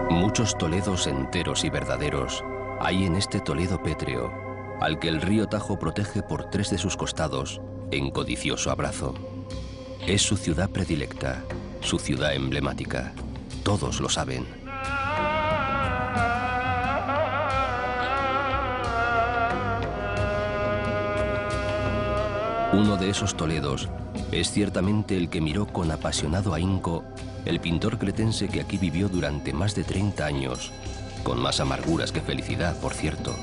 Muchos Toledos enteros y verdaderos hay en este Toledo pétreo, al que el río Tajo protege por 3 de sus costados en codicioso abrazo. Es su ciudad predilecta, su ciudad emblemática. Todos lo saben. Uno de esos Toledos es ciertamente el que miró con apasionado ahínco el pintor cretense que aquí vivió durante más de 30 años, con más amarguras que felicidad, por cierto.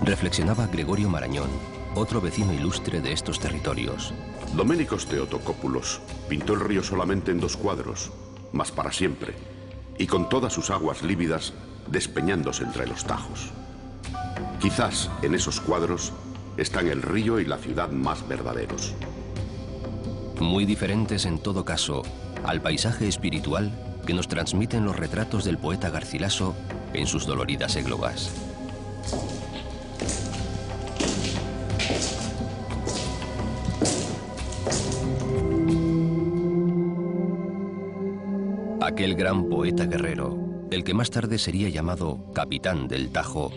Reflexionaba Gregorio Marañón, otro vecino ilustre de estos territorios. Doménicos Theotocópulos pintó el río solamente en 2 cuadros, mas para siempre, y con todas sus aguas lívidas despeñándose entre los tajos. Quizás en esos cuadros están el río y la ciudad más verdaderos. Muy diferentes en todo caso al paisaje espiritual que nos transmiten los retratos del poeta Garcilaso en sus doloridas églogas. Aquel gran poeta guerrero, el que más tarde sería llamado Capitán del Tajo,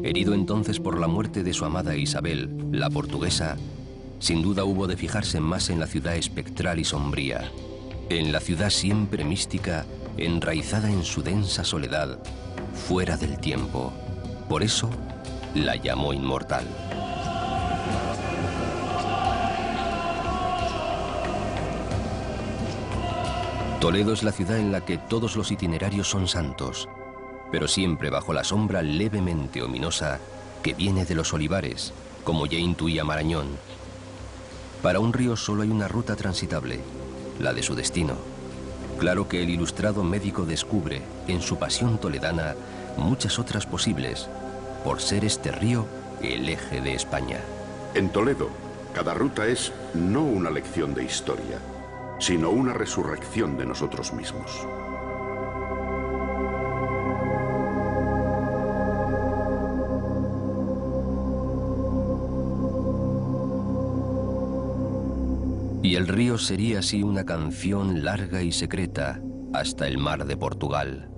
herido entonces por la muerte de su amada Isabel, la portuguesa, sin duda hubo de fijarse más en la ciudad espectral y sombría, en la ciudad siempre mística, enraizada en su densa soledad, fuera del tiempo. Por eso la llamó inmortal. Toledo es la ciudad en la que todos los itinerarios son santos, pero siempre bajo la sombra levemente ominosa que viene de los olivares, como ya intuía Marañón. Para un río solo hay una ruta transitable, la de su destino. Claro que el ilustrado médico descubre, en su pasión toledana, muchas otras posibles, por ser este río el eje de España. En Toledo, cada ruta es no una lección de historia, sino una resurrección de nosotros mismos. Y el río sería así una canción larga y secreta hasta el mar de Portugal.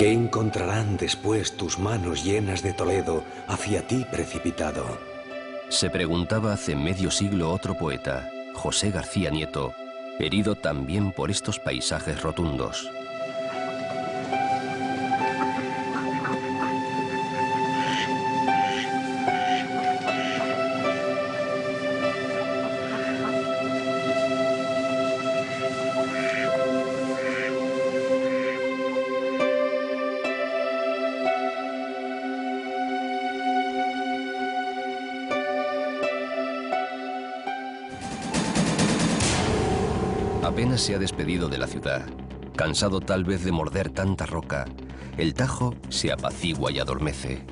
¿Qué encontrarán después tus manos llenas de Toledo hacia ti precipitado? Se preguntaba hace medio siglo otro poeta, José García Nieto, herido también por estos paisajes rotundos. Apenas se ha despedido de la ciudad, cansado tal vez de morder tanta roca, el Tajo se apacigua y adormece,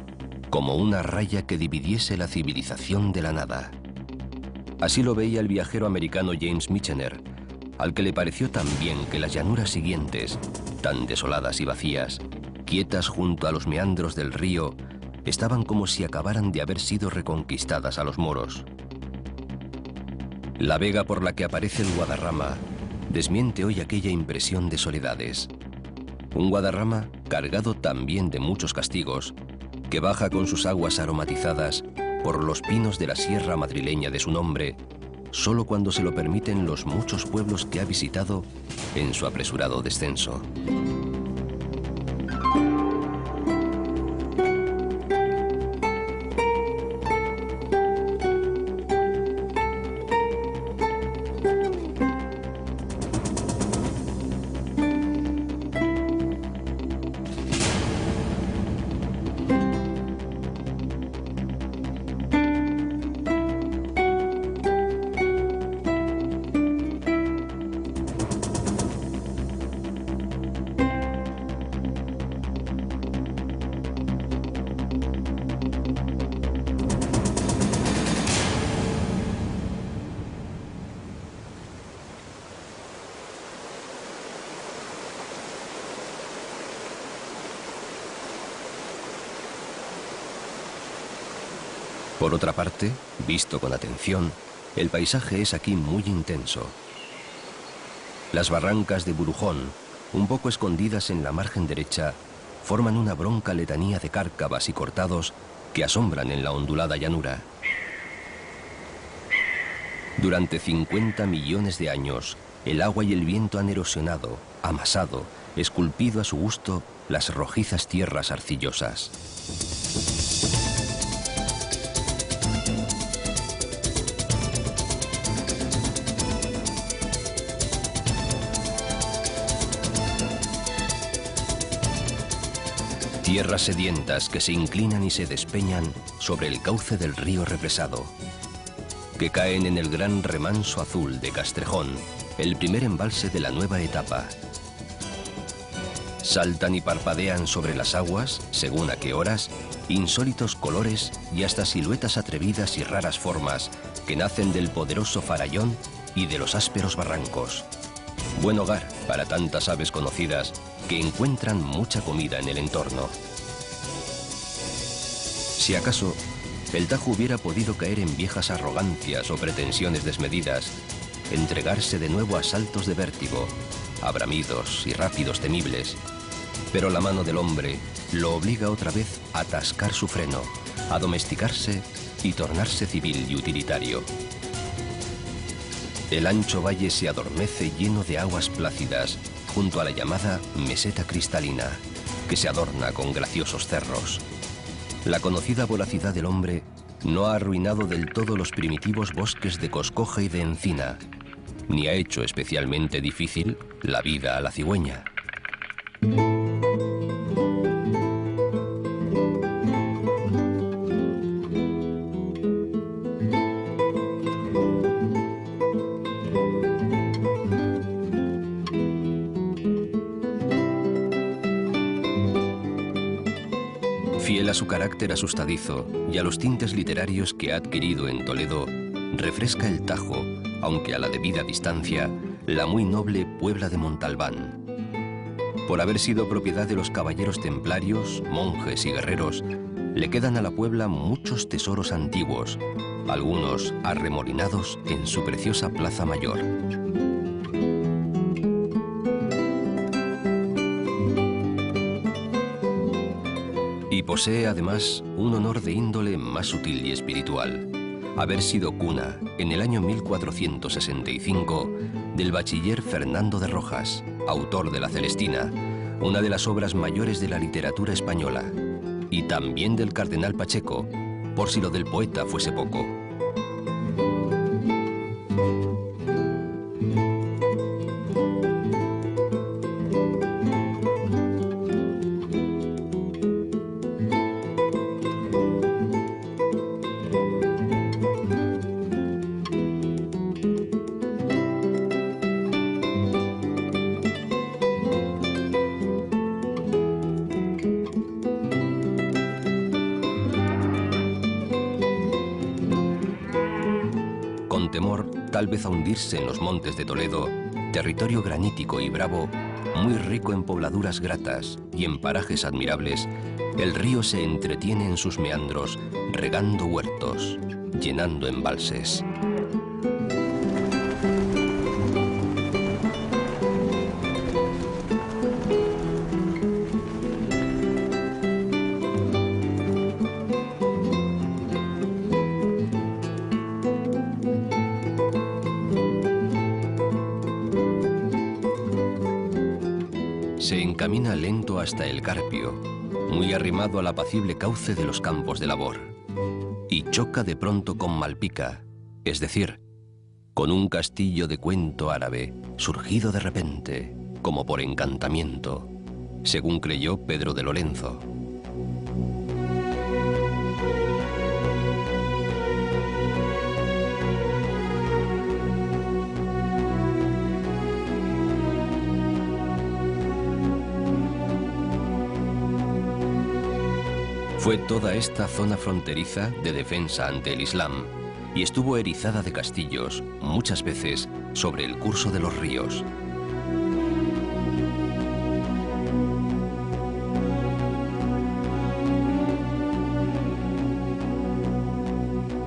como una raya que dividiese la civilización de la nada. Así lo veía el viajero americano James Michener, al que le pareció tan bien que las llanuras siguientes, tan desoladas y vacías, quietas junto a los meandros del río, estaban como si acabaran de haber sido reconquistadas a los moros. La vega por la que aparece el Guadarrama desmiente hoy aquella impresión de soledades. Un Guadarrama cargado también de muchos castigos, que baja con sus aguas aromatizadas por los pinos de la sierra madrileña de su nombre, solo cuando se lo permiten los muchos pueblos que ha visitado en su apresurado descenso. Por otra parte, visto con atención, el paisaje es aquí muy intenso. Las barrancas de Burujón, un poco escondidas en la margen derecha, forman una bronca letanía de cárcavas y cortados que asombran en la ondulada llanura. Durante 50 millones de años, el agua y el viento han erosionado, amasado, esculpido a su gusto las rojizas tierras arcillosas. Tierras sedientas que se inclinan y se despeñan sobre el cauce del río represado, que caen en el gran remanso azul de Castrejón, el primer embalse de la nueva etapa. Saltan y parpadean sobre las aguas, según a qué horas, insólitos colores y hasta siluetas atrevidas y raras formas que nacen del poderoso farallón y de los ásperos barrancos. Buen hogar para tantas aves conocidas que encuentran mucha comida en el entorno. Si acaso, el Tajo hubiera podido caer en viejas arrogancias o pretensiones desmedidas, entregarse de nuevo a saltos de vértigo, a bramidos y rápidos temibles, pero la mano del hombre lo obliga otra vez a atascar su freno, a domesticarse y tornarse civil y utilitario. El ancho valle se adormece lleno de aguas plácidas junto a la llamada meseta cristalina, que se adorna con graciosos cerros. La conocida voracidad del hombre no ha arruinado del todo los primitivos bosques de coscoja y de encina, ni ha hecho especialmente difícil la vida a la cigüeña. Fiel a su carácter asustadizo y a los tintes literarios que ha adquirido en Toledo, refresca el Tajo, aunque a la debida distancia, la muy noble Puebla de Montalbán. Por haber sido propiedad de los caballeros templarios, monjes y guerreros, le quedan a la Puebla muchos tesoros antiguos, algunos arremolinados en su preciosa Plaza Mayor. Y posee además un honor de índole más sutil y espiritual: haber sido cuna, en el año 1465, del bachiller Fernando de Rojas, autor de La Celestina, una de las obras mayores de la literatura española, y también del cardenal Pacheco, por si lo del poeta fuese poco. con temor tal vez a hundirse en los montes de Toledo, territorio granítico y bravo, muy rico en pobladuras gratas y en parajes admirables, el río se entretiene en sus meandros, regando huertos, llenando embalses. Se encamina lento hasta el Carpio, muy arrimado al apacible cauce de los campos de labor, y choca de pronto con Malpica, es decir, con un castillo de cuento árabe, surgido de repente, como por encantamiento, según creyó Pedro de Lorenzo. Fue toda esta zona fronteriza de defensa ante el Islam y estuvo erizada de castillos, muchas veces, sobre el curso de los ríos.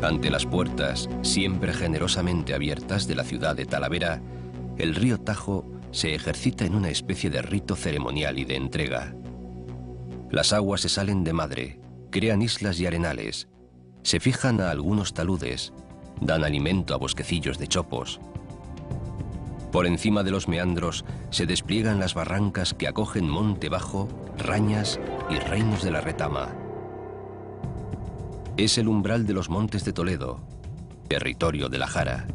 Ante las puertas, siempre generosamente abiertas de la ciudad de Talavera, el río Tajo se ejercita en una especie de rito ceremonial y de entrega. Las aguas se salen de madre, crean islas y arenales, se fijan a algunos taludes, dan alimento a bosquecillos de chopos. Por encima de los meandros se despliegan las barrancas que acogen Monte Bajo, Rañas y Reinos de la Retama. Es el umbral de los Montes de Toledo, territorio de la Jara.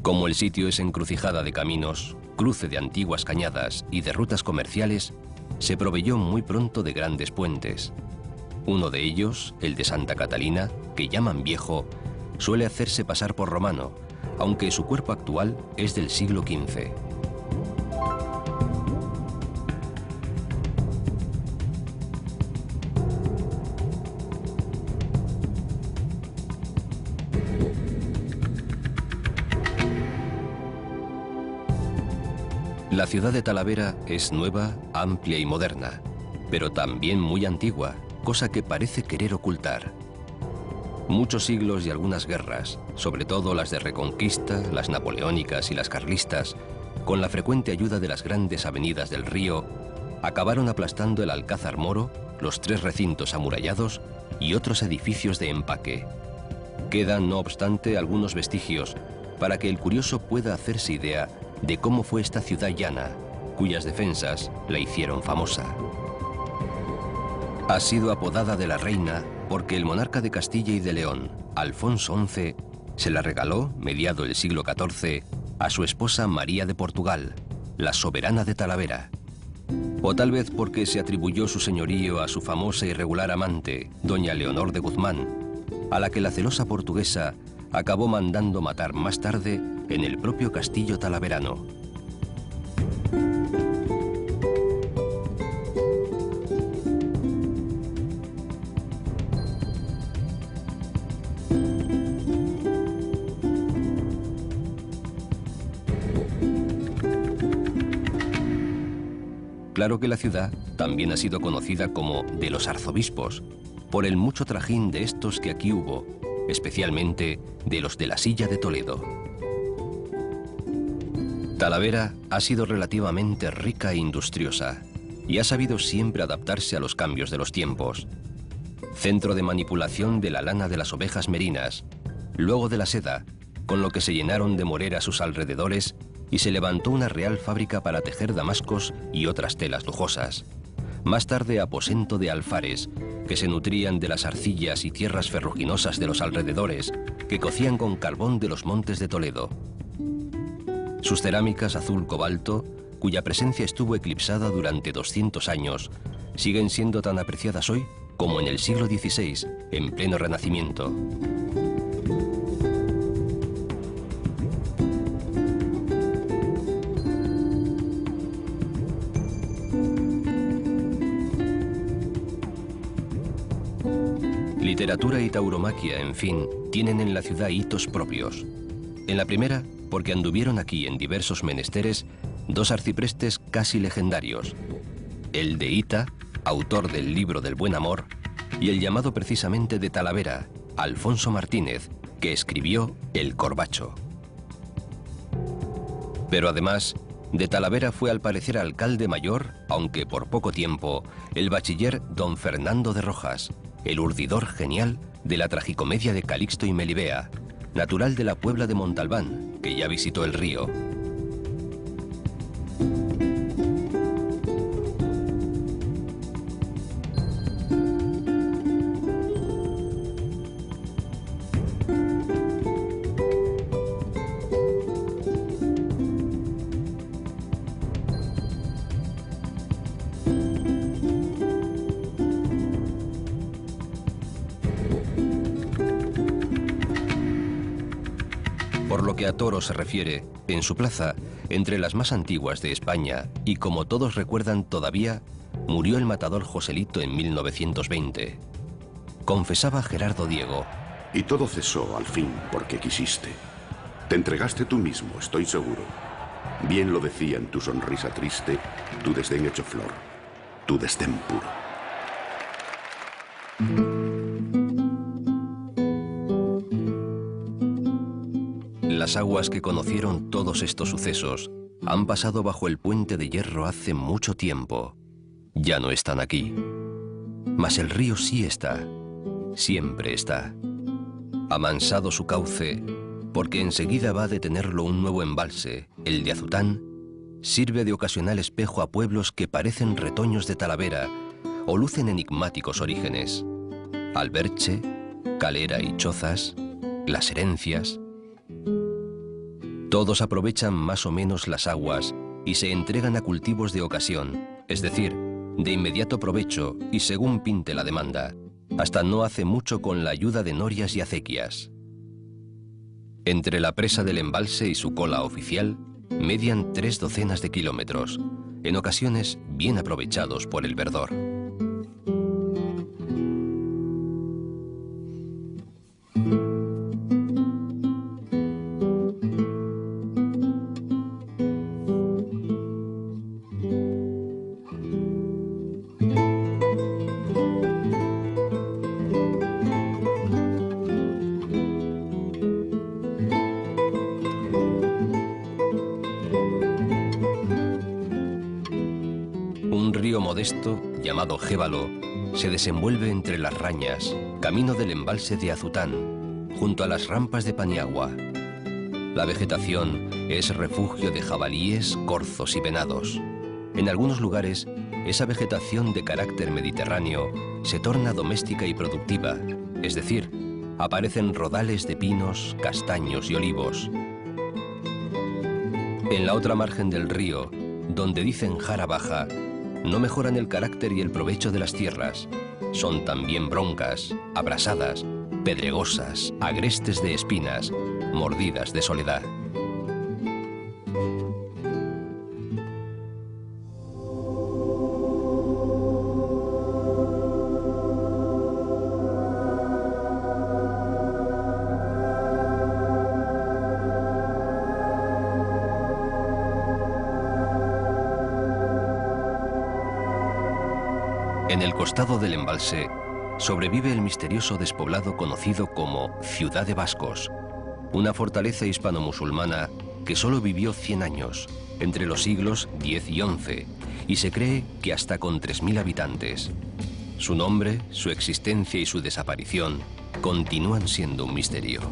Como el sitio es encrucijada de caminos, cruce de antiguas cañadas y de rutas comerciales, se proveyó muy pronto de grandes puentes. Uno de ellos, el de Santa Catalina, que llaman viejo, suele hacerse pasar por romano, aunque su cuerpo actual es del siglo XV. La ciudad de Talavera es nueva, amplia y moderna, pero también muy antigua, cosa que parece querer ocultar. Muchos siglos y algunas guerras, sobre todo las de Reconquista, las napoleónicas y las carlistas, con la frecuente ayuda de las grandes avenidas del río, acabaron aplastando el Alcázar Moro, los 3 recintos amurallados y otros edificios de empaque. Quedan, no obstante, algunos vestigios para que el curioso pueda hacerse idea de cómo fue esta ciudad llana, cuyas defensas la hicieron famosa. Ha sido apodada de la Reina porque el monarca de Castilla y de León, Alfonso XI, se la regaló, mediado el siglo XIV, a su esposa María de Portugal, la soberana de Talavera. O tal vez porque se atribuyó su señorío a su famosa y regular amante, doña Leonor de Guzmán, a la que la celosa portuguesa acabó mandando matar más tarde en el propio castillo talaverano. Claro que la ciudad también ha sido conocida como de los arzobispos, por el mucho trajín de estos que aquí hubo, especialmente de los de la Silla de Toledo. Talavera ha sido relativamente rica e industriosa y ha sabido siempre adaptarse a los cambios de los tiempos. Centro de manipulación de la lana de las ovejas merinas, luego de la seda, con lo que se llenaron de morera sus alrededores y se levantó una real fábrica para tejer damascos y otras telas lujosas. Más tarde aposento de alfares, que se nutrían de las arcillas y tierras ferruginosas de los alrededores, que cocían con carbón de los montes de Toledo. Sus cerámicas azul cobalto, cuya presencia estuvo eclipsada durante 200 años, siguen siendo tan apreciadas hoy como en el siglo XVI, en pleno Renacimiento. Literatura y tauromaquia, en fin, tienen en la ciudad hitos propios. En la primera, porque anduvieron aquí en diversos menesteres dos arciprestes casi legendarios, el de Hita, autor del libro del Buen Amor, y el llamado precisamente de Talavera, Alfonso Martínez, que escribió El Corbacho. Pero además, de Talavera fue al parecer alcalde mayor, aunque por poco tiempo, el bachiller don Fernando de Rojas, el urdidor genial de la tragicomedia de Calixto y Melibea, natural de la Puebla de Montalbán, que ya visitó el río. Por lo que a toros se refiere, en su plaza, entre las más antiguas de España, y como todos recuerdan todavía, murió el matador Joselito en 1920. Confesaba Gerardo Diego. Y todo cesó al fin porque quisiste. Te entregaste tú mismo, estoy seguro. Bien lo decía en tu sonrisa triste, tu desdén hecho flor, tu desdén puro. Las aguas que conocieron todos estos sucesos han pasado bajo el puente de hierro hace mucho tiempo. Ya no están aquí. Mas el río sí está. Siempre está. Amansado su cauce, porque enseguida va a detenerlo un nuevo embalse, el de Azután, sirve de ocasional espejo a pueblos que parecen retoños de Talavera o lucen enigmáticos orígenes. Alberche, Calera y Chozas, Las Herencias. Todos aprovechan más o menos las aguas y se entregan a cultivos de ocasión, es decir, de inmediato provecho y según pinte la demanda, hasta no hace mucho con la ayuda de norias y acequias. Entre la presa del embalse y su cola oficial, median 3 docenas de kilómetros, en ocasiones bien aprovechados por el verdor. Llamado Jévalo, se desenvuelve entre las Rañas, camino del embalse de Azután, junto a las rampas de Paniagua. La vegetación es refugio de jabalíes, corzos y venados. En algunos lugares, esa vegetación de carácter mediterráneo se torna doméstica y productiva, es decir, aparecen rodales de pinos, castaños y olivos. En la otra margen del río, donde dicen Jara Baja, no mejoran el carácter y el provecho de las tierras. Son también broncas, abrasadas, pedregosas, agrestes de espinas, mordidas de soledad. En el costado del embalse sobrevive el misterioso despoblado conocido como Ciudad de Vascos, una fortaleza hispano-musulmana que solo vivió 100 años, entre los siglos X y XI, y se cree que hasta con 3000 habitantes. Su nombre, su existencia y su desaparición continúan siendo un misterio.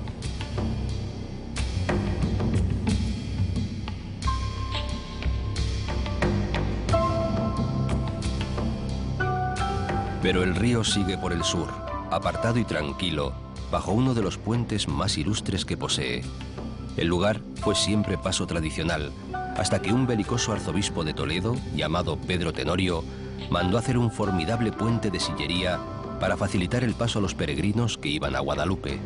Pero el río sigue por el sur, apartado y tranquilo, bajo uno de los puentes más ilustres que posee. El lugar fue siempre paso tradicional, hasta que un belicoso arzobispo de Toledo, llamado Pedro Tenorio, mandó hacer un formidable puente de sillería para facilitar el paso a los peregrinos que iban a Guadalupe.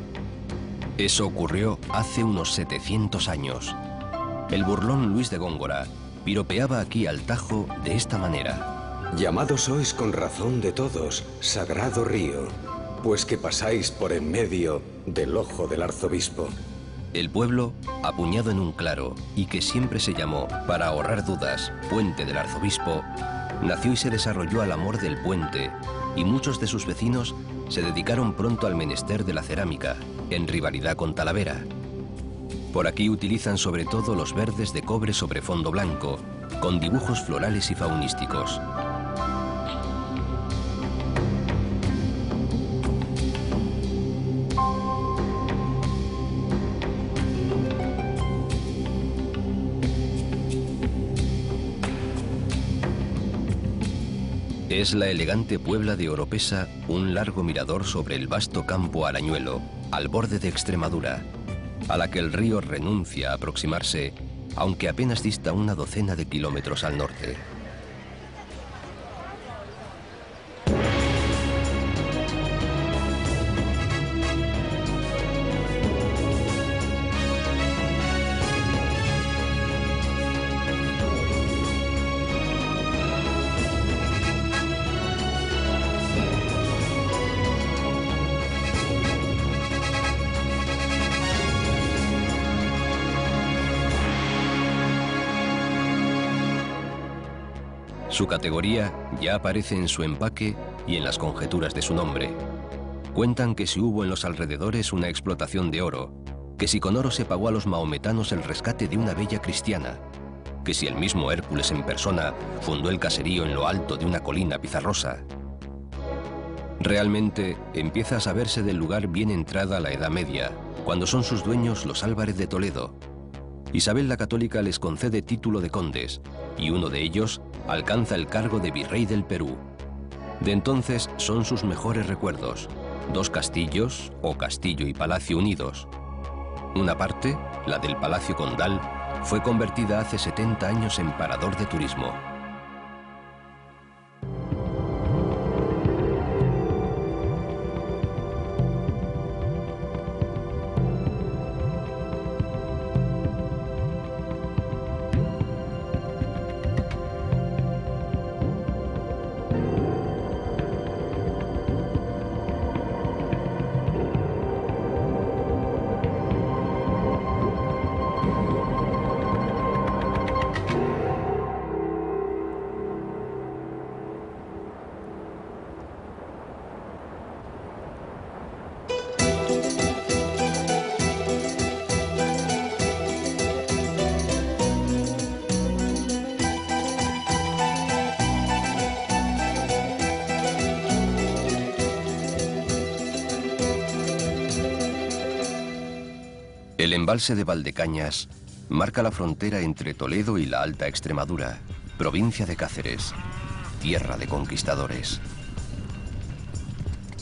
Eso ocurrió hace unos 700 años. El burlón Luis de Góngora piropeaba aquí al Tajo de esta manera: Llamados sois con razón de todos, sagrado río, pues que pasáis por en medio del ojo del arzobispo. El pueblo, apuñado en un claro y que siempre se llamó, para ahorrar dudas, Puente del Arzobispo, nació y se desarrolló al amor del puente, y muchos de sus vecinos se dedicaron pronto al menester de la cerámica, en rivalidad con Talavera. Por aquí utilizan sobre todo los verdes de cobre sobre fondo blanco, con dibujos florales y faunísticos. Es la elegante Puebla de Oropesa un largo mirador sobre el vasto campo Arañuelo, al borde de Extremadura, a la que el río renuncia a aproximarse, aunque apenas dista una docena de kilómetros al norte. Su categoría ya aparece en su empaque y en las conjeturas de su nombre. Cuentan que si hubo en los alrededores una explotación de oro, que si con oro se pagó a los mahometanos el rescate de una bella cristiana, que si el mismo Hércules en persona fundó el caserío en lo alto de una colina pizarrosa. Realmente empieza a saberse del lugar bien entrada la Edad Media, cuando son sus dueños los Álvarez de Toledo. Isabel la Católica les concede título de condes, y uno de ellos alcanza el cargo de virrey del Perú. De entonces son sus mejores recuerdos, dos castillos, o castillo y palacio unidos. Una parte, la del Palacio Condal, fue convertida hace 70 años en parador de turismo. El embalse de Valdecañas marca la frontera entre Toledo y la Alta Extremadura, provincia de Cáceres, tierra de conquistadores.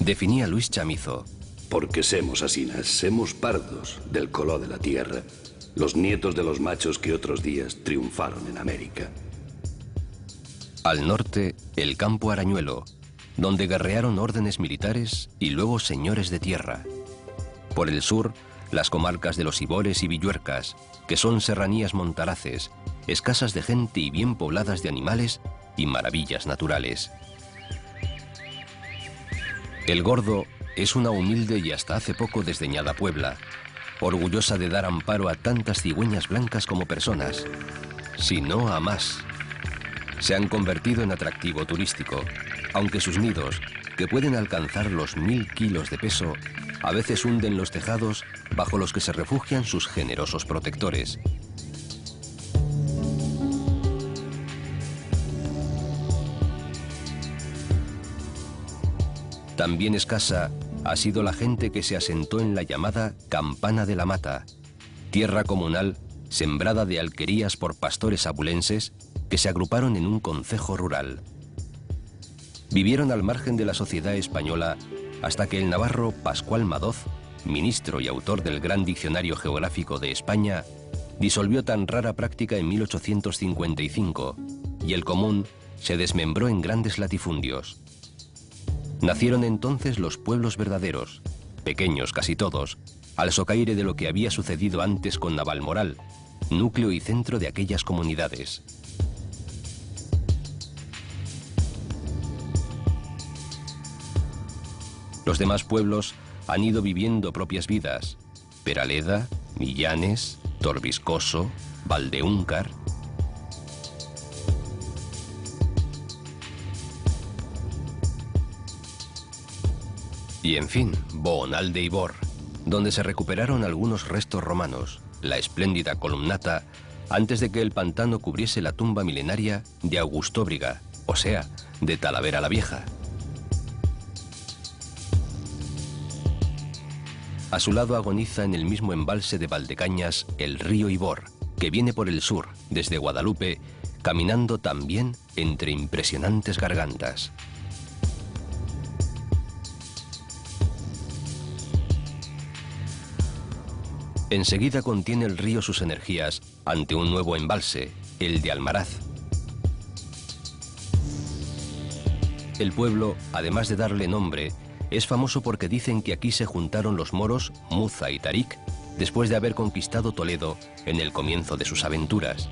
Definía Luis Chamizo: porque semos asinas, semos pardos del color de la tierra, los nietos de los machos que otros días triunfaron en América. Al norte, el campo Arañuelo, donde guerrearon órdenes militares y luego señores de tierra. Por el sur, las comarcas de los Ibores y Villuercas, que son serranías montaraces, escasas de gente y bien pobladas de animales y maravillas naturales. El Gordo es una humilde y hasta hace poco desdeñada Puebla, orgullosa de dar amparo a tantas cigüeñas blancas como personas, si no a más. Se han convertido en atractivo turístico, aunque sus nidos, que pueden alcanzar los 1000 kilos de peso, a veces hunden los tejados bajo los que se refugian sus generosos protectores. También escasa ha sido la gente que se asentó en la llamada Campana de la Mata, tierra comunal sembrada de alquerías por pastores abulenses que se agruparon en un concejo rural. Vivieron al margen de la sociedad española hasta que el navarro Pascual Madoz, ministro y autor del Gran Diccionario Geográfico de España, disolvió tan rara práctica en 1855 y el común se desmembró en grandes latifundios. Nacieron entonces los pueblos verdaderos, pequeños casi todos, al socaire de lo que había sucedido antes con Navalmoral, núcleo y centro de aquellas comunidades. Los demás pueblos han ido viviendo propias vidas. Peraleda, Millanes, Torviscoso, Valdeúncar. Y en fin, Bohonalde y Bor, donde se recuperaron algunos restos romanos, la espléndida columnata, antes de que el pantano cubriese la tumba milenaria de Augustóbriga, o sea, de Talavera la Vieja. A su lado agoniza en el mismo embalse de Valdecañas el río Ibor, que viene por el sur, desde Guadalupe, caminando también entre impresionantes gargantas. Enseguida contiene el río sus energías ante un nuevo embalse, el de Almaraz. El pueblo, además de darle nombre, es famoso porque dicen que aquí se juntaron los moros Muza y Tarik después de haber conquistado Toledo en el comienzo de sus aventuras.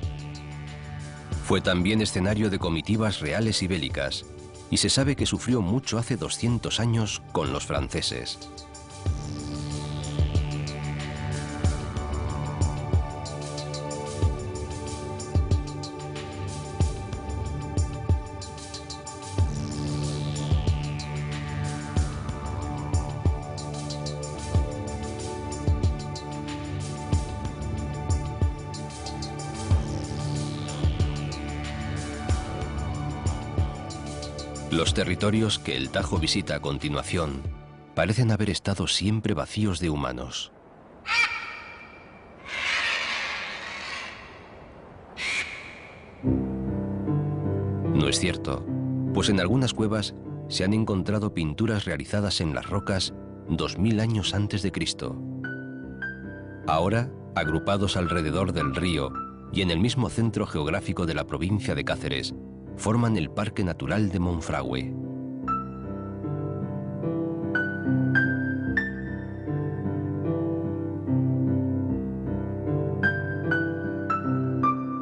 Fue también escenario de comitivas reales y bélicas, y se sabe que sufrió mucho hace 200 años con los franceses. Los territorios que el Tajo visita a continuación parecen haber estado siempre vacíos de humanos. No es cierto, pues en algunas cuevas se han encontrado pinturas realizadas en las rocas 2000 años antes de Cristo. Ahora, agrupados alrededor del río y en el mismo centro geográfico de la provincia de Cáceres, forman el Parque Natural de Monfragüe.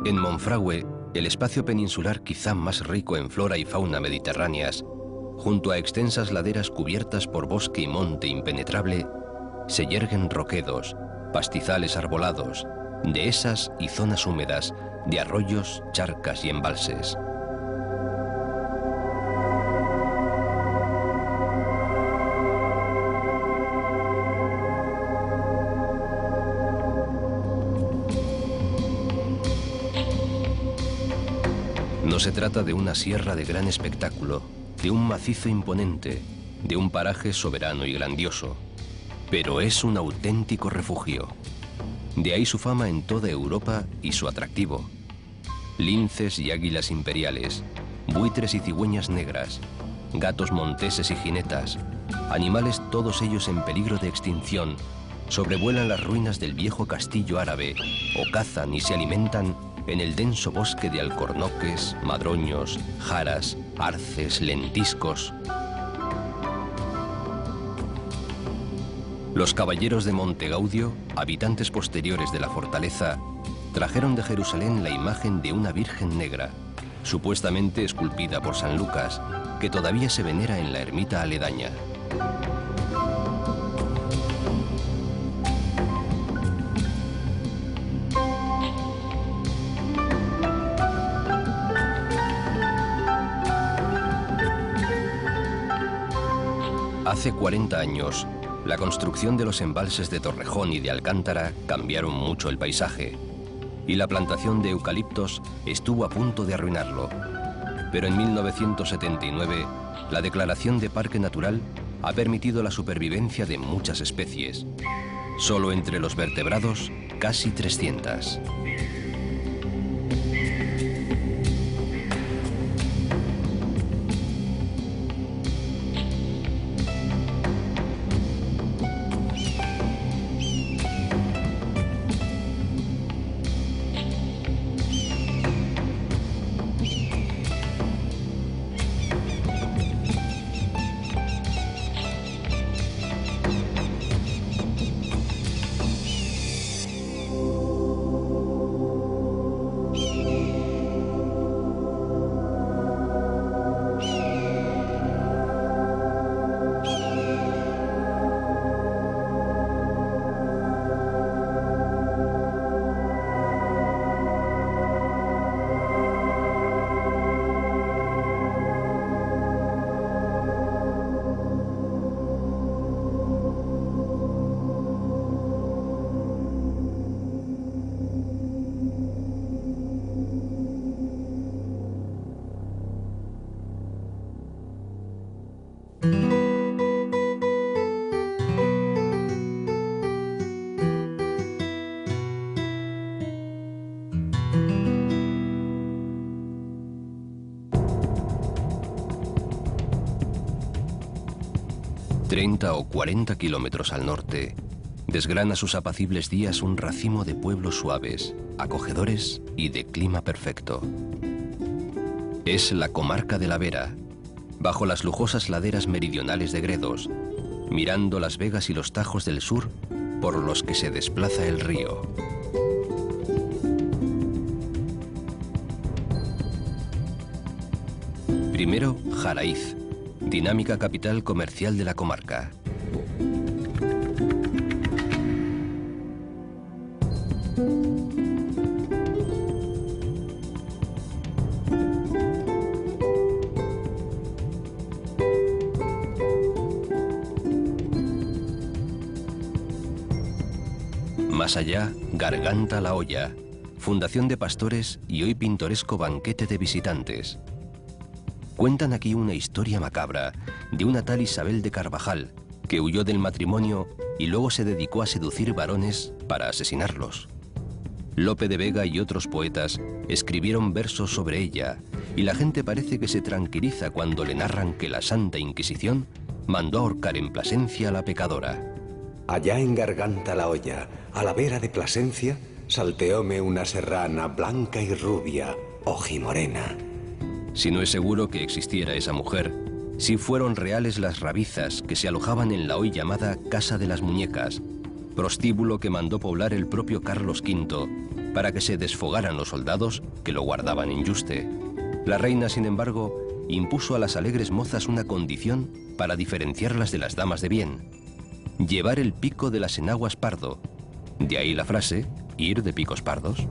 En Monfragüe, el espacio peninsular quizá más rico en flora y fauna mediterráneas, junto a extensas laderas cubiertas por bosque y monte impenetrable, se yerguen roquedos, pastizales arbolados, dehesas y zonas húmedas de arroyos, charcas y embalses. No se trata de una sierra de gran espectáculo, de un macizo imponente, de un paraje soberano y grandioso, pero es un auténtico refugio. De ahí su fama en toda Europa y su atractivo. Linces y águilas imperiales, buitres y cigüeñas negras, gatos monteses y jinetas, animales todos ellos en peligro de extinción, sobrevuelan las ruinas del viejo castillo árabe o cazan y se alimentan en el denso bosque de alcornoques, madroños, jaras, arces, lentiscos. Los caballeros de Monte Gaudio, habitantes posteriores de la fortaleza, trajeron de Jerusalén la imagen de una Virgen negra, supuestamente esculpida por San Lucas, que todavía se venera en la ermita aledaña. Hace 40 años, la construcción de los embalses de Torrejón y de Alcántara cambiaron mucho el paisaje, y la plantación de eucaliptos estuvo a punto de arruinarlo. Pero en 1979, la declaración de Parque Natural ha permitido la supervivencia de muchas especies. Solo entre los vertebrados, casi 300. 30 o 40 kilómetros al norte, desgrana sus apacibles días un racimo de pueblos suaves, acogedores y de clima perfecto. Es la comarca de la Vera, bajo las lujosas laderas meridionales de Gredos, mirando las vegas y los tajos del sur por los que se desplaza el río. Primero, Jaraiz, dinámica capital comercial de la comarca. Más allá, Garganta la Olla, fundación de pastores y hoy pintoresco banquete de visitantes. Cuentan aquí una historia macabra de una tal Isabel de Carvajal, que huyó del matrimonio y luego se dedicó a seducir varones para asesinarlos. Lope de Vega y otros poetas escribieron versos sobre ella, y la gente parece que se tranquiliza cuando le narran que la Santa Inquisición mandó ahorcar en Plasencia a la pecadora. Allá en Garganta la Olla, a la vera de Plasencia, salteóme una serrana blanca y rubia, ojimorena. Si no es seguro que existiera esa mujer, si fueron reales las rabizas que se alojaban en la hoy llamada Casa de las Muñecas, prostíbulo que mandó poblar el propio Carlos V para que se desfogaran los soldados que lo guardaban en Yuste. La reina, sin embargo, impuso a las alegres mozas una condición para diferenciarlas de las damas de bien: llevar el pico de las enaguas pardo. De ahí la frase, ir de picos pardos.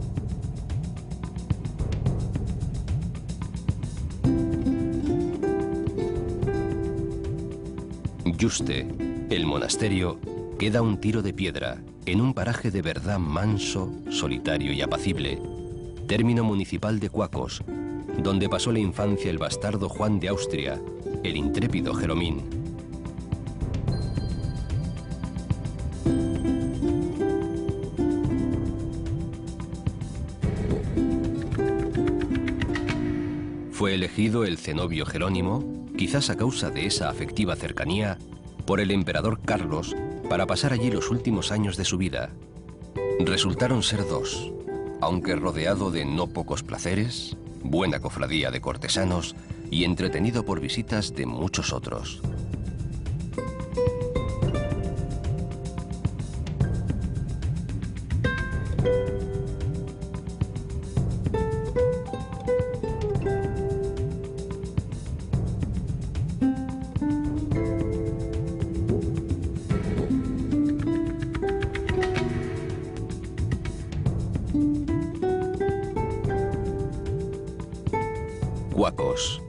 Yuste, el monasterio, queda a un tiro de piedra, en un paraje de verdad manso, solitario y apacible, término municipal de Cuacos, donde pasó la infancia el bastardo Juan de Austria, el intrépido Jeromín. Fue elegido el cenobio Jerónimo, quizás a causa de esa afectiva cercanía, por el emperador Carlos para pasar allí los últimos años de su vida. Resultaron ser dos, aunque rodeado de no pocos placeres, buena cofradía de cortesanos y entretenido por visitas de muchos otros. Cuacos,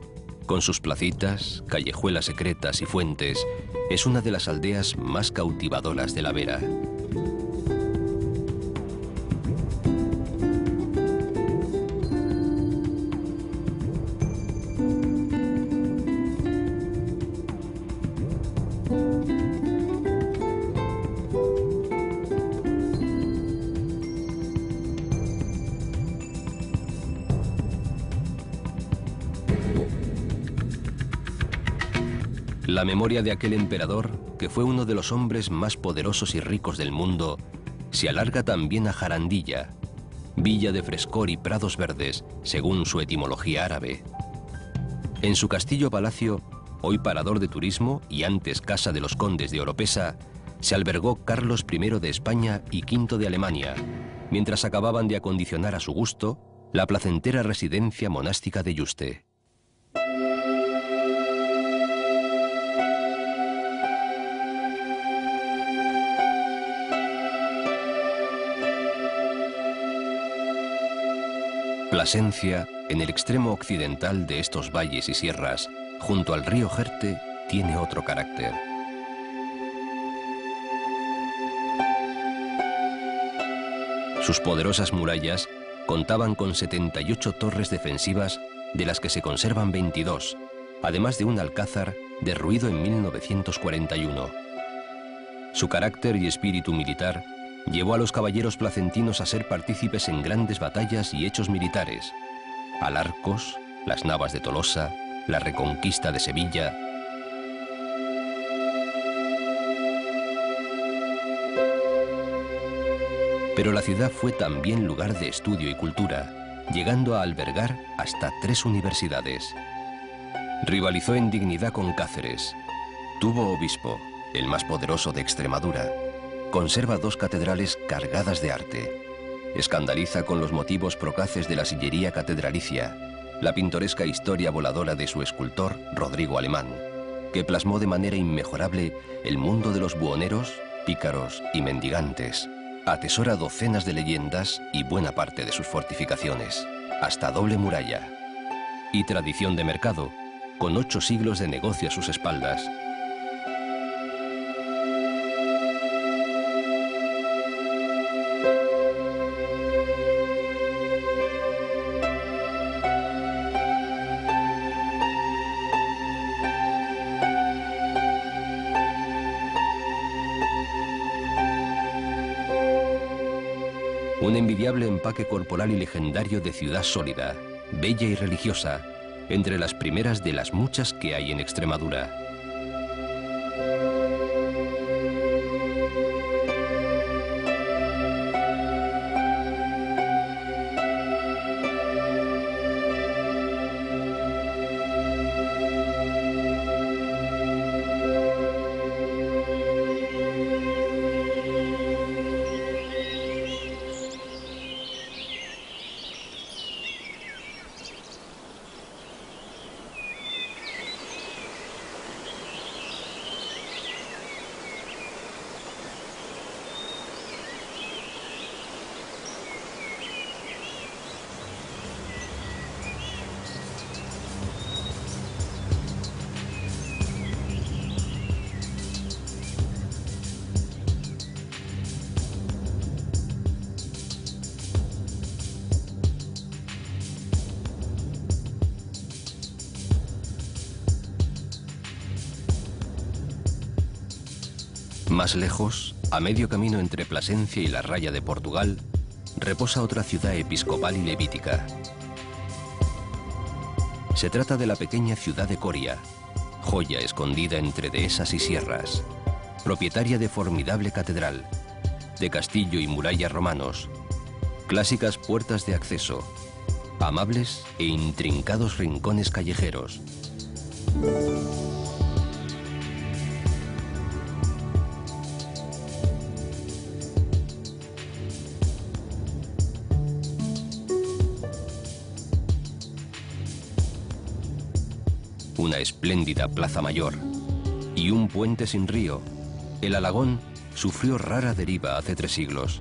con sus placitas, callejuelas secretas y fuentes, es una de las aldeas más cautivadoras de la Vera. La memoria de aquel emperador, que fue uno de los hombres más poderosos y ricos del mundo, se alarga también a Jarandilla, villa de frescor y prados verdes, según su etimología árabe. En su castillo-palacio, hoy parador de turismo y antes casa de los condes de Oropesa, se albergó Carlos I de España y V de Alemania, mientras acababan de acondicionar a su gusto la placentera residencia monástica de Yuste. Plasencia, en el extremo occidental de estos valles y sierras, junto al río Jerte, tiene otro carácter. Sus poderosas murallas contaban con 78 torres defensivas, de las que se conservan 22, además de un alcázar derruido en 1941. Su carácter y espíritu militar llevó a los caballeros placentinos a ser partícipes en grandes batallas y hechos militares: Alarcos, las Navas de Tolosa, la Reconquista de Sevilla. Pero la ciudad fue también lugar de estudio y cultura, llegando a albergar hasta 3 universidades. Rivalizó en dignidad con Cáceres. Tuvo obispo, el más poderoso de Extremadura. Conserva 2 catedrales cargadas de arte. Escandaliza con los motivos procaces de la sillería catedralicia, la pintoresca historia voladora de su escultor, Rodrigo Alemán, que plasmó de manera inmejorable el mundo de los buhoneros, pícaros y mendigantes. Atesora docenas de leyendas y buena parte de sus fortificaciones, hasta doble muralla. Y tradición de mercado, con 8 siglos de negocio a sus espaldas. Un envidiable empaque corporal y legendario de ciudad sólida, bella y religiosa, entre las primeras de las muchas que hay en Extremadura. Más lejos, a medio camino entre Plasencia y la Raya de Portugal, reposa otra ciudad episcopal y levítica. Se trata de la pequeña ciudad de Coria, joya escondida entre dehesas y sierras, propietaria de formidable catedral, de castillo y muralla romanos, clásicas puertas de acceso, amables e intrincados rincones callejeros. Una espléndida plaza mayor y un puente sin río. El Alagón sufrió rara deriva hace 3 siglos.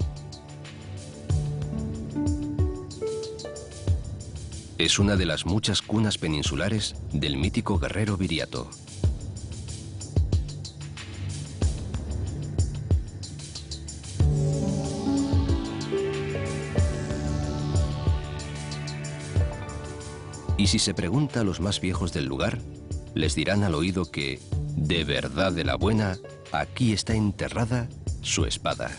Es una de las muchas cunas peninsulares del mítico guerrero Viriato. Y si se pregunta a los más viejos del lugar, les dirán al oído que, de verdad de la buena, aquí está enterrada su espada.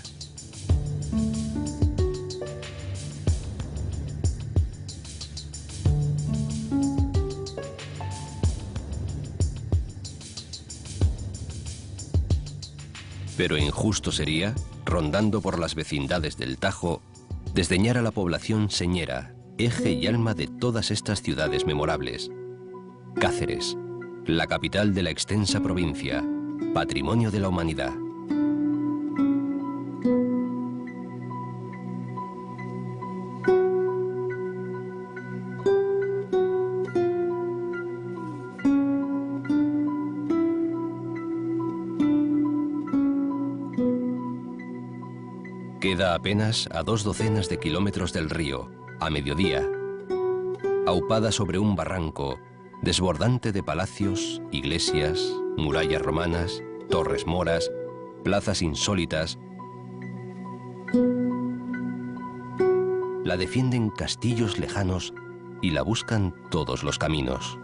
Pero injusto sería, rondando por las vecindades del Tajo, desdeñar a la población señera, eje y alma de todas estas ciudades memorables. Cáceres, la capital de la extensa provincia, patrimonio de la humanidad. Queda apenas a 2 docenas de kilómetros del río, a mediodía, aupada sobre un barranco, desbordante de palacios, iglesias, murallas romanas, torres moras, plazas insólitas. La defienden castillos lejanos y la buscan todos los caminos.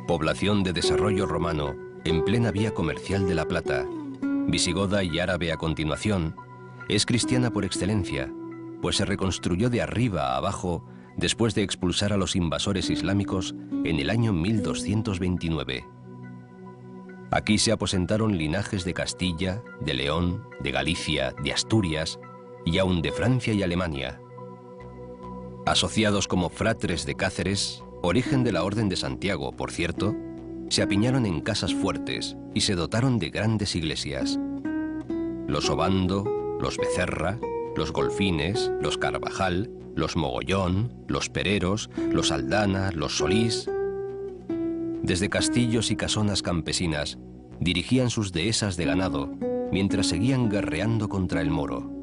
Población de desarrollo romano, en plena vía comercial de la Plata, visigoda y árabe a continuación, es cristiana por excelencia, pues se reconstruyó de arriba a abajo después de expulsar a los invasores islámicos en el año 1229. Aquí se aposentaron linajes de Castilla, de León, de Galicia, de Asturias y aún de Francia y Alemania. Asociados como fratres de Cáceres, origen de la Orden de Santiago, por cierto, se apiñaron en casas fuertes y se dotaron de grandes iglesias. Los Obando, los Becerra, los Golfines, los Carvajal, los Mogollón, los Pereros, los Aldana, los Solís. Desde castillos y casonas campesinas dirigían sus dehesas de ganado mientras seguían guerreando contra el moro.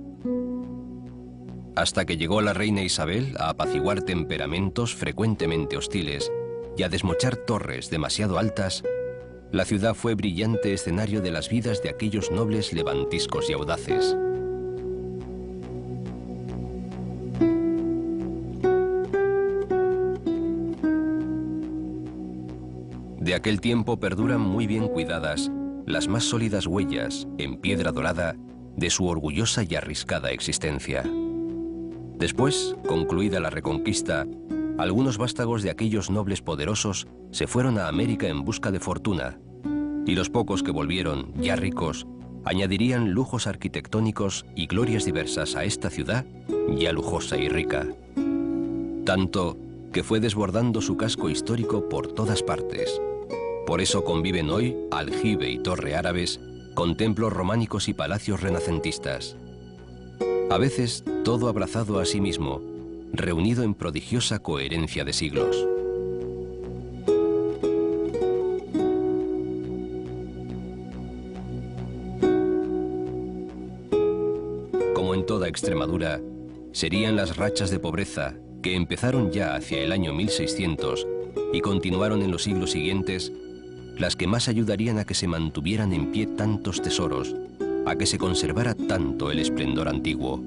Hasta que llegó la reina Isabel a apaciguar temperamentos frecuentemente hostiles y a desmochar torres demasiado altas, la ciudad fue brillante escenario de las vidas de aquellos nobles levantiscos y audaces. De aquel tiempo perduran muy bien cuidadas las más sólidas huellas, en piedra dorada, de su orgullosa y arriscada existencia. Después, concluida la Reconquista, algunos vástagos de aquellos nobles poderosos se fueron a América en busca de fortuna, y los pocos que volvieron, ya ricos, añadirían lujos arquitectónicos y glorias diversas a esta ciudad ya lujosa y rica. Tanto que fue desbordando su casco histórico por todas partes. Por eso conviven hoy aljibe y torre árabes con templos románicos y palacios renacentistas. A veces todo abrazado a sí mismo, reunido en prodigiosa coherencia de siglos. Como en toda Extremadura, serían las rachas de pobreza que empezaron ya hacia el año 1600 y continuaron en los siglos siguientes, las que más ayudarían a que se mantuvieran en pie tantos tesoros, a que se conservara tanto el esplendor antiguo.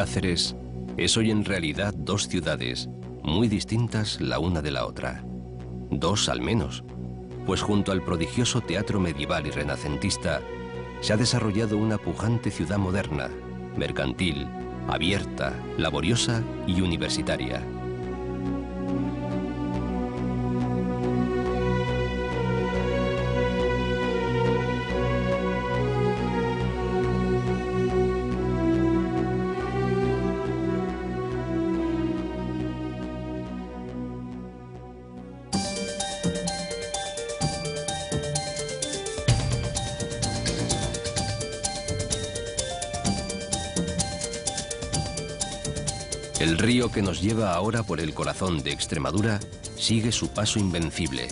Cáceres es hoy en realidad dos ciudades, muy distintas la una de la otra. Dos al menos, pues junto al prodigioso teatro medieval y renacentista se ha desarrollado una pujante ciudad moderna, mercantil, abierta, laboriosa y universitaria. El río que nos lleva ahora por el corazón de Extremadura sigue su paso invencible.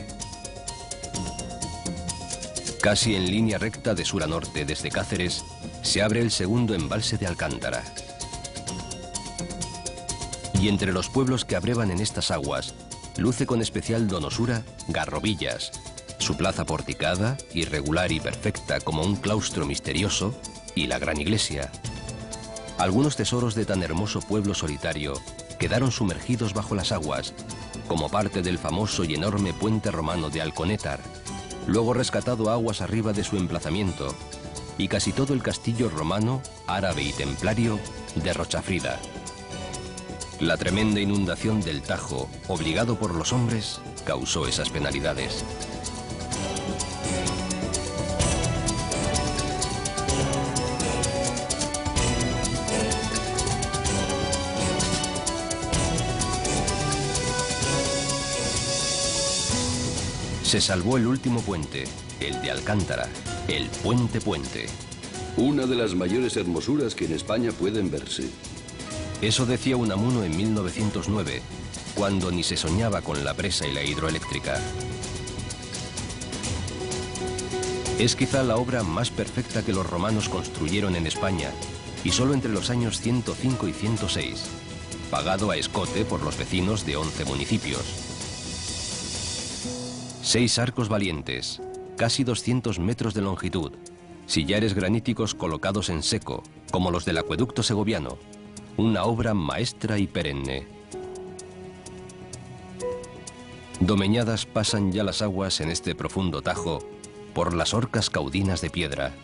Casi en línea recta de sur a norte desde Cáceres, se abre el segundo embalse de Alcántara. Y entre los pueblos que abrevan en estas aguas, luce con especial donosura Garrobillas, su plaza porticada, irregular y perfecta como un claustro misterioso, y la gran iglesia. Algunos tesoros de tan hermoso pueblo solitario quedaron sumergidos bajo las aguas, como parte del famoso y enorme puente romano de Alconétar, luego rescatado aguas arriba de su emplazamiento, y casi todo el castillo romano, árabe y templario de Rochafrida. La tremenda inundación del Tajo, obligado por los hombres, causó esas penalidades. Se salvó el último puente, el de Alcántara, el Puente Puente. Una de las mayores hermosuras que en España pueden verse. Eso decía Unamuno en 1909, cuando ni se soñaba con la presa y la hidroeléctrica. Es quizá la obra más perfecta que los romanos construyeron en España, y solo entre los años 105 y 106, pagado a escote por los vecinos de 11 municipios. 6 arcos valientes, casi 200 metros de longitud, sillares graníticos colocados en seco, como los del acueducto segoviano, una obra maestra y perenne. Domeñadas pasan ya las aguas en este profundo Tajo por las orcas caudinas de piedra,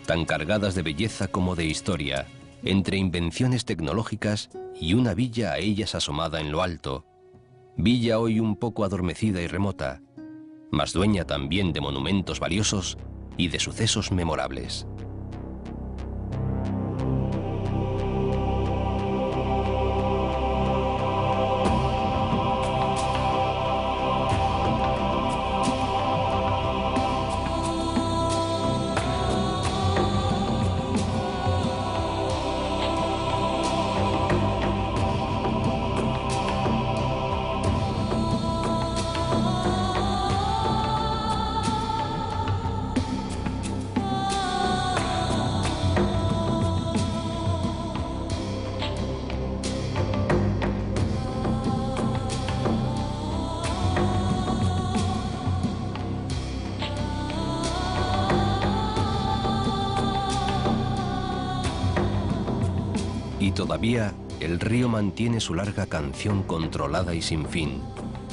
tan cargadas de belleza como de historia, entre invenciones tecnológicas y una villa a ellas asomada en lo alto, villa hoy un poco adormecida y remota, mas dueña también de monumentos valiosos y de sucesos memorables. Y todavía el río mantiene su larga canción controlada y sin fin,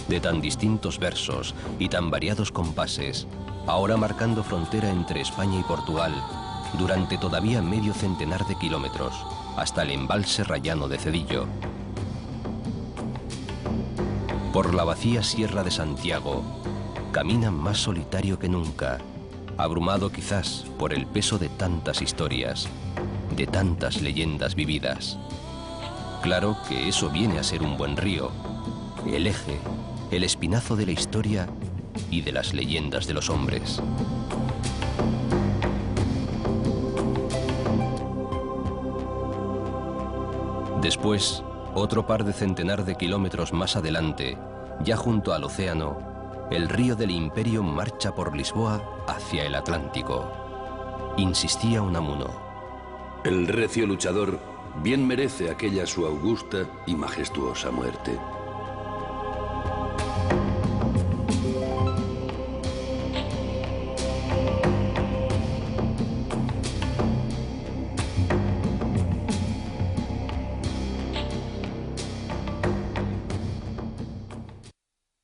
de tan distintos versos y tan variados compases, ahora marcando frontera entre España y Portugal, durante todavía medio centenar de kilómetros, hasta el embalse rayano de Cedillo. Por la vacía Sierra de Santiago, camina más solitario que nunca, abrumado quizás por el peso de tantas historias, de tantas leyendas vividas. Claro que eso viene a ser un buen río, el eje, el espinazo de la historia y de las leyendas de los hombres. Después, otro par de centenar de kilómetros más adelante, ya junto al océano, el río del Imperio marcha por Lisboa hacia el Atlántico. Insistía Unamuno. El recio luchador bien merece aquella su augusta y majestuosa muerte.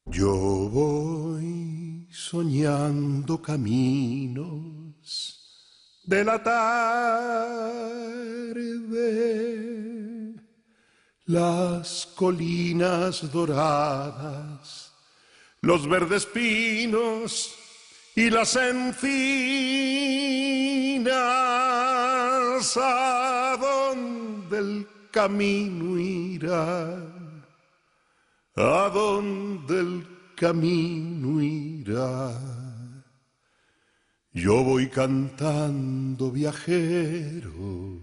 Yo voy soñando caminos de la tarde, las colinas doradas, los verdes pinos y las encinas, a donde el camino irá, a donde el camino irá. Yo voy cantando viajero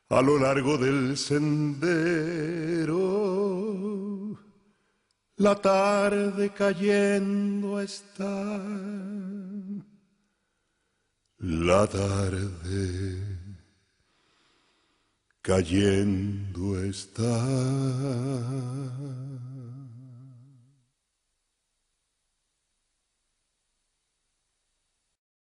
a lo largo del sendero, la tarde cayendo está, la tarde cayendo está.